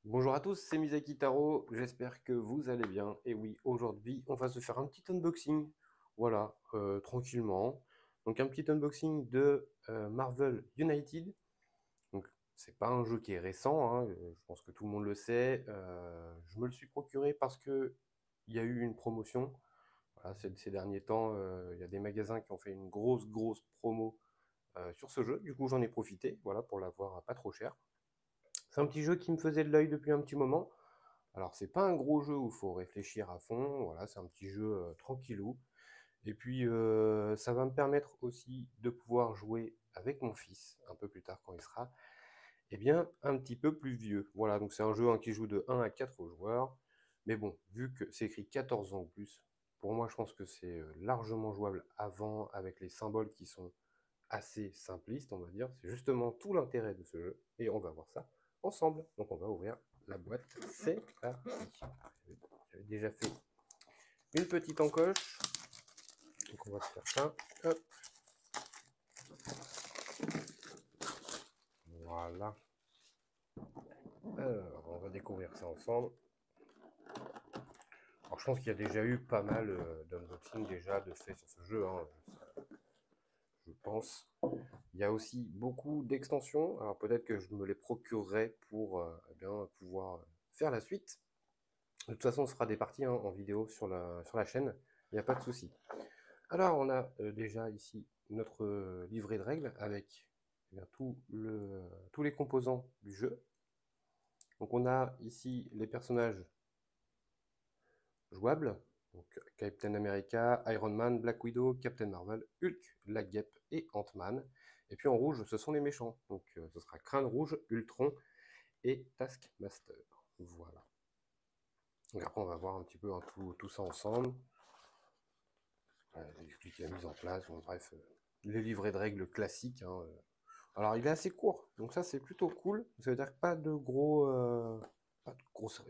Bonjour à tous, c'est Misaki Taro, j'espère que vous allez bien. Et oui, aujourd'hui, on va se faire un petit unboxing, voilà, tranquillement. Donc un petit unboxing de Marvel United. Donc c'est pas un jeu qui est récent, hein, je pense que tout le monde le sait. Je me le suis procuré parce que il y a eu une promotion. Voilà, ces derniers temps, il y a des magasins qui ont fait une grosse promo sur ce jeu. Du coup, j'en ai profité, voilà, pour l'avoir à pas trop cher. C'est un petit jeu qui me faisait de l'œil depuis un petit moment. Alors c'est pas un gros jeu où il faut réfléchir à fond, voilà, c'est un petit jeu tranquillou. Et puis ça va me permettre aussi de pouvoir jouer avec mon fils un peu plus tard quand il sera eh bien un petit peu plus vieux. Voilà, donc c'est un jeu hein, qui joue de 1 à 4 joueurs. Mais bon, vu que c'est écrit 14 ans ou plus, pour moi je pense que c'est largement jouable avant avec les symboles qui sont assez simplistes, on va dire. C'est justement tout l'intérêt de ce jeu. Et on va voir ça ensemble. Donc on va ouvrir la boîte. C'est parti. J'avais déjà fait une petite encoche. Donc on va faire ça. Hop. Voilà. Alors, on va découvrir ça ensemble. Alors je pense qu'il y a déjà eu pas mal d'unboxing déjà de fait sur ce jeu. Hein, je pense. Il y a aussi beaucoup d'extensions. Alors peut-être que je me les procurerai pour eh bien, pouvoir faire la suite. De toute façon, on se fera des parties hein, en vidéo sur la chaîne, il n'y a pas de souci. Alors, on a déjà ici notre livret de règles avec eh bien, tous les composants du jeu. Donc, on a ici les personnages jouables. Donc, Captain America, Iron Man, Black Widow, Captain Marvel, Hulk, la Guêpe et Ant-Man. Et puis en rouge, ce sont les méchants. Donc, ce sera Crâne Rouge, Ultron et Taskmaster. Voilà. Donc après, on va voir un petit peu hein, tout ça ensemble. J'explique la mise en place, bon, bref, le livret de règles classique. Hein. Alors il est assez court, donc ça c'est plutôt cool. Ça veut dire que pas de gros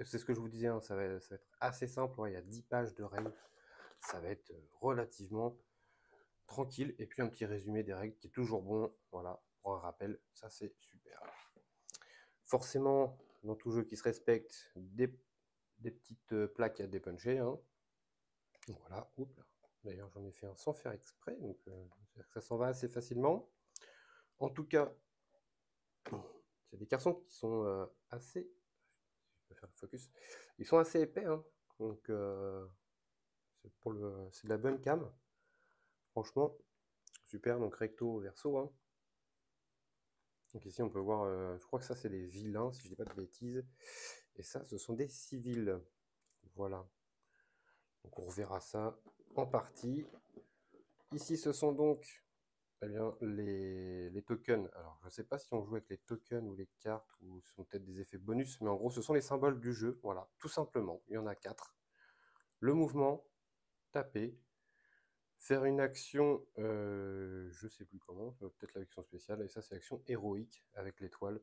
c'est ce que je vous disais, hein, ça va être assez simple. Ouais, il y a 10 pages de règles. Ça va être relativement tranquille. Et puis un petit résumé des règles qui est toujours bon. Voilà, pour un rappel, ça c'est super. Forcément, dans tout jeu qui se respecte, des petites plaques à dépuncher. Hein. Donc voilà, oups là. D'ailleurs, j'en ai fait un sans faire exprès, donc ça s'en va assez facilement. En tout cas, c'est des cartons qui sont assez. Je peux faire le focus. Ils sont assez épais, hein. Donc c'est de la bonne cam. Franchement, super. Donc recto verso. Hein. Donc ici, on peut voir. Je crois que ça, c'est des vilains, si je dis pas de bêtises. Et ça, ce sont des civils. Voilà. Donc on reverra ça en partie. Ici, ce sont donc eh bien, les tokens, alors je ne sais pas si on joue avec les tokens ou les cartes ou ce sont peut-être des effets bonus, mais en gros ce sont les symboles du jeu, voilà, tout simplement. Il y en a 4. Le mouvement, taper, faire une action, je ne sais plus comment, peut-être l'action spéciale, et ça c'est l'action héroïque avec l'étoile.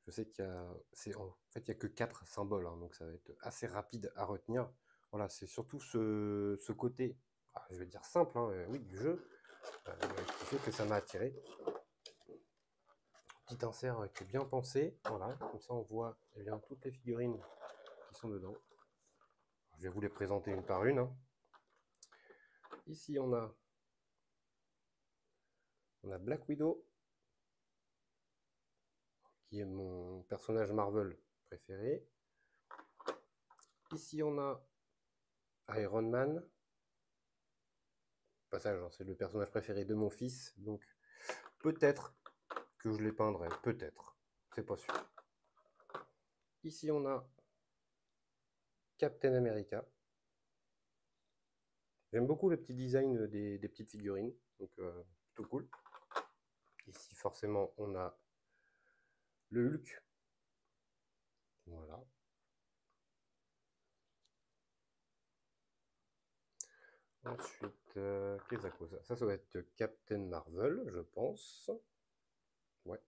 Je sais qu'il y a, en fait il n'y a que 4 symboles, hein, donc ça va être assez rapide à retenir. Voilà, c'est surtout ce côté, je vais dire simple, hein, oui, du jeu, qui fait que ça m'a attiré. Petit insert qui est bien pensé, voilà, comme ça on voit eh bien, toutes les figurines qui sont dedans. Je vais vous les présenter une par une. Hein. Ici on a Black Widow, qui est mon personnage Marvel préféré. Ici on a Iron Man, passage, hein, c'est le personnage préféré de mon fils, donc peut-être que je les peindrai, peut-être, c'est pas sûr. Ici on a Captain America. J'aime beaucoup le petit design des petites figurines, donc tout cool. Ici forcément on a le Hulk, voilà. Ensuite, qu'est-ce que ça? Ça doit être Captain Marvel, je pense. Ouais.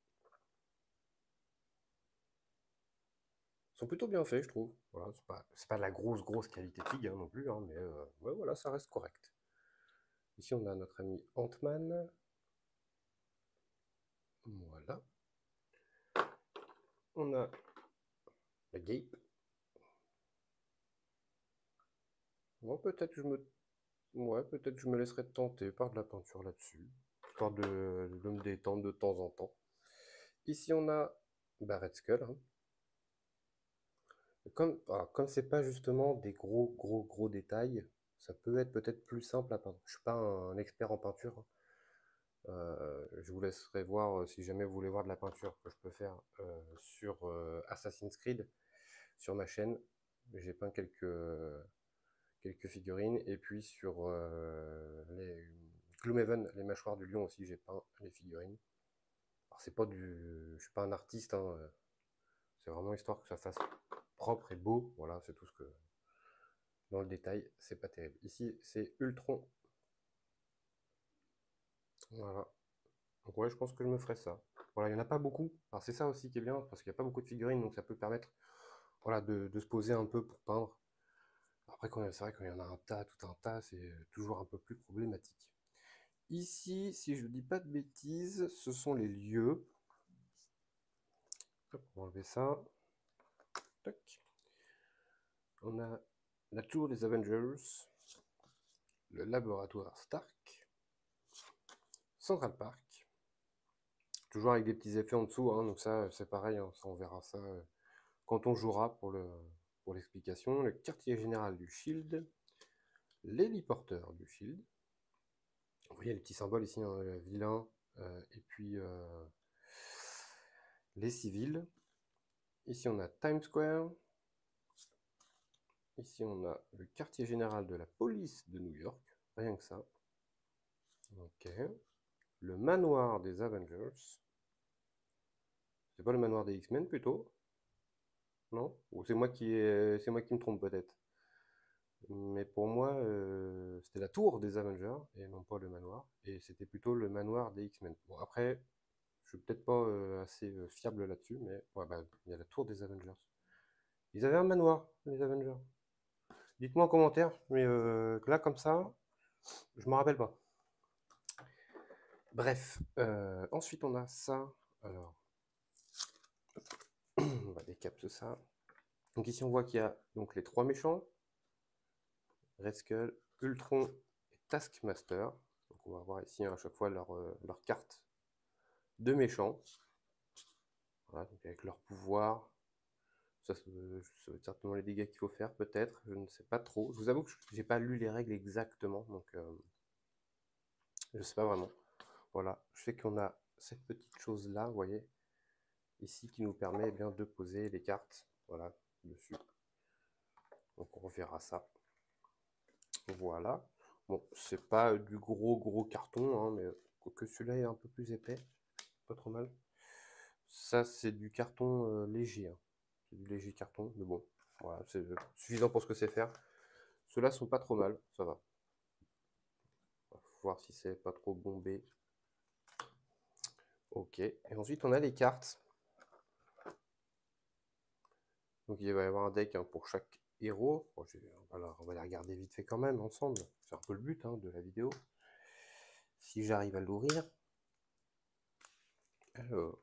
Ils sont plutôt bien faits, je trouve. Voilà, c'est pas de la grosse qualité de figure non plus, hein, mais ouais, voilà, ça reste correct. Ici, on a notre ami Ant-Man. Voilà. On a La Gape. Bon, peut-être que je me... Ouais, peut-être que je me laisserai tenter par de la peinture là-dessus, histoire de me détendre de temps en temps. Ici, on a Red Skull, hein. Comme c'est pas justement des gros détails, ça peut être peut-être plus simple à peindre. Je suis pas un expert en peinture, hein. Je vous laisserai voir si jamais vous voulez voir de la peinture que je peux faire sur Assassin's Creed sur ma chaîne. J'ai peint quelques figurines et puis sur les Gloomhaven, les mâchoires du lion aussi, j'ai peint les figurines. Alors c'est pas du, je suis pas un artiste, hein, c'est vraiment histoire que ça fasse propre et beau. Voilà, c'est tout ce que dans le détail, c'est pas terrible. Ici, c'est Ultron. Voilà. Donc ouais, je pense que je me ferai ça. Voilà, il n'y en a pas beaucoup. Alors c'est ça aussi qui est bien, parce qu'il n'y a pas beaucoup de figurines, donc ça peut permettre voilà, de se poser un peu pour peindre. Après, c'est vrai qu'il y en a un tas, tout un tas, c'est toujours un peu plus problématique. Ici, si je ne dis pas de bêtises, ce sont les lieux. Hop, on va enlever ça. Tac. On a la tour des Avengers, le laboratoire Stark, Central Park, toujours avec des petits effets en dessous, hein, donc ça c'est pareil, hein, ça, on verra ça quand on jouera pour l'explication. Le quartier général du Shield, l'héliporteur du Shield. Vous voyez les petits symboles ici, hein, le vilain, et puis les civils. Ici on a Times Square. Ici on a le quartier général de la police de New York, rien que ça. Ok. Le manoir des Avengers. C'est pas le manoir des X-Men plutôt? Non? Ou c'est moi c'est moi qui me trompe peut-être. Mais pour moi, c'était la tour des Avengers et non pas le manoir. Et c'était plutôt le manoir des X-Men. Bon, après, je suis peut-être pas assez fiable là-dessus, mais ouais, bah, il y a la tour des Avengers. Ils avaient un manoir, les Avengers. Dites-moi en commentaire, mais là, comme ça, je me rappelle pas. Bref, ensuite on a ça. Alors, on va décapser ça. Donc ici, on voit qu'il y a donc les trois méchants. Red Skull, Ultron et Taskmaster. Donc on va voir ici hein, à chaque fois leur carte de méchants. Voilà, donc avec leur pouvoir. Ça va être certainement les dégâts qu'il faut faire, peut-être. Je ne sais pas trop. Je vous avoue que je n'ai pas lu les règles exactement, donc je ne sais pas vraiment. Voilà, je sais qu'on a cette petite chose-là, vous voyez, ici, qui nous permet eh bien de poser les cartes, voilà, dessus. Donc on reverra ça. Voilà. Bon, c'est pas du gros carton, hein, mais que celui-là est un peu plus épais, pas trop mal. Ça, c'est du carton léger, hein. C'est du léger carton, mais bon, voilà, c'est suffisant pour ce que c'est faire. Ceux-là sont pas trop mal, ça va. On va voir si c'est pas trop bombé. Ok, et ensuite on a les cartes. Donc il va y avoir un deck hein, pour chaque héros. Bon, on va les regarder vite fait quand même ensemble. C'est un peu le but hein, de la vidéo. Si j'arrive à l'ouvrir. Alors.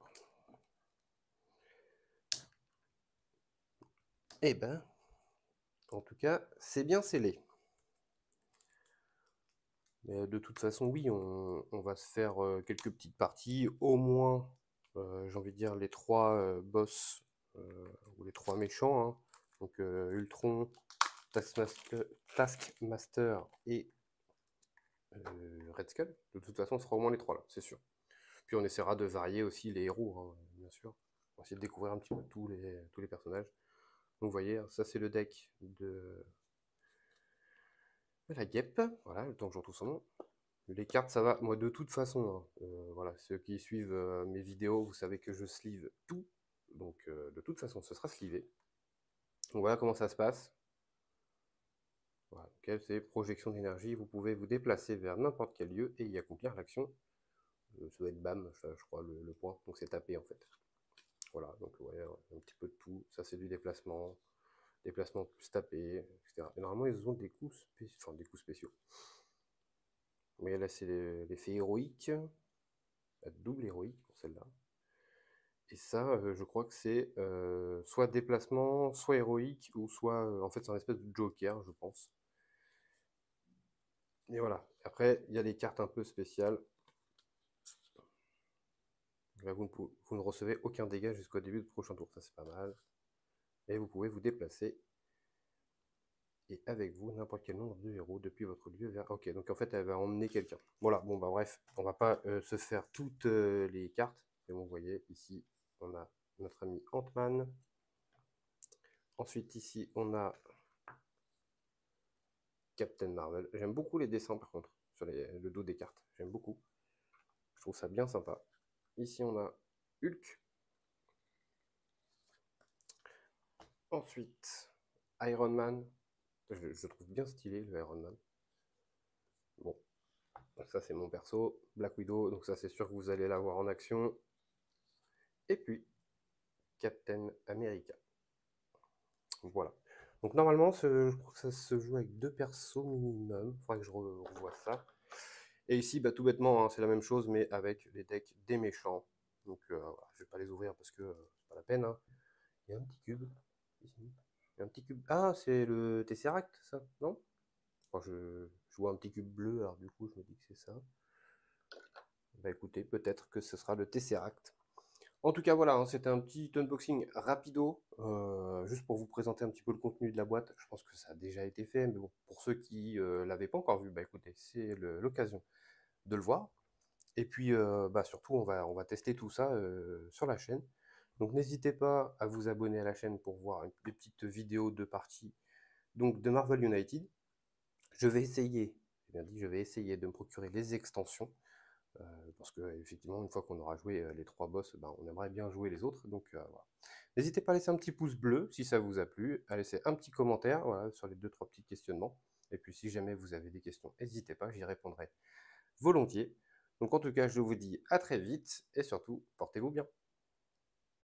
Eh ben, en tout cas, c'est bien scellé. Mais de toute façon, oui, on va se faire quelques petites parties. Au moins, j'ai envie de dire, les trois boss ou les trois méchants. Hein. Donc Ultron, Taskmaster et Red Skull. De toute façon, ce sera au moins les trois là, c'est sûr. Puis on essaiera de varier aussi les héros, hein, bien sûr. On va essayer de découvrir un petit peu tous les personnages. Donc vous voyez, ça c'est le deck de la guêpe. Voilà, le temps que je retrouve son nom. Les cartes, ça va. Moi, de toute façon, hein, voilà, ceux qui suivent mes vidéos, vous savez que je sleeve tout. Donc, de toute façon, ce sera sleevé. Donc, voilà comment ça se passe. Voilà, okay, c'est projection d'énergie. Vous pouvez vous déplacer vers n'importe quel lieu et y accomplir l'action. Ça doit être BAM, je crois, le point. Donc, c'est tapé en fait. Voilà, donc vous voyez, un petit peu de tout. Ça, c'est du déplacement plus tapé, etc. Et normalement, ils ont des coups spéciaux. Enfin, des coups spéciaux. Mais là, c'est l'effet héroïque. La double héroïque pour celle-là. Et ça, je crois que c'est soit déplacement, soit héroïque, ou soit... en fait, c'est un espèce de joker, je pense. Et voilà. Après, il y a les cartes un peu spéciales. Là, vous ne recevez aucun dégât jusqu'au début du prochain tour. Ça, c'est pas mal. Et vous pouvez vous déplacer. Et avec vous, n'importe quel nombre de héros depuis votre lieu vers... Ok, donc en fait, elle va emmener quelqu'un. Voilà, bon, bah bref, on va pas se faire toutes les cartes. Mais bon, vous voyez, ici, on a notre ami Ant-Man. Ensuite, ici, on a Captain Marvel. J'aime beaucoup les dessins, par contre, sur le dos des cartes. J'aime beaucoup. Je trouve ça bien sympa. Ici, on a Hulk. Ensuite, Iron Man. Je trouve bien stylé, le Iron Man. Bon, ça, c'est mon perso. Black Widow, donc ça, c'est sûr que vous allez la voir en action. Et puis, Captain America. Voilà. Donc normalement, je crois que ça se joue avec 2 persos minimum. Il faudrait que je revoie ça. Et ici, bah, tout bêtement, hein, c'est la même chose, mais avec les decks des méchants. Donc voilà, je vais pas les ouvrir parce que c'est pas la peine. Hein. Il y a un petit cube. Ici. Il y a un petit cube. Ah, c'est le Tesseract, ça, non? Enfin, je vois un petit cube bleu, alors du coup, je me dis que c'est ça. Bah écoutez, peut-être que ce sera le Tesseract. En tout cas, voilà, hein, c'était un petit unboxing rapido, juste pour vous présenter un petit peu le contenu de la boîte. Je pense que ça a déjà été fait, mais bon, pour ceux qui ne l'avaient pas encore vu, bah écoutez, c'est l'occasion de le voir. Et puis, bah surtout, on va tester tout ça sur la chaîne. Donc n'hésitez pas à vous abonner à la chaîne pour voir des petites vidéos de partie donc, de Marvel United. Je vais essayer, j'ai bien dit, je vais essayer de me procurer les extensions. Parce que effectivement, une fois qu'on aura joué les 3 boss, ben, on aimerait bien jouer les autres. Donc voilà. N'hésitez pas à laisser un petit pouce bleu si ça vous a plu, à laisser un petit commentaire voilà, sur les 2-3 petits questionnements. Et puis si jamais vous avez des questions, n'hésitez pas, j'y répondrai volontiers. Donc en tout cas, je vous dis à très vite et surtout, portez-vous bien.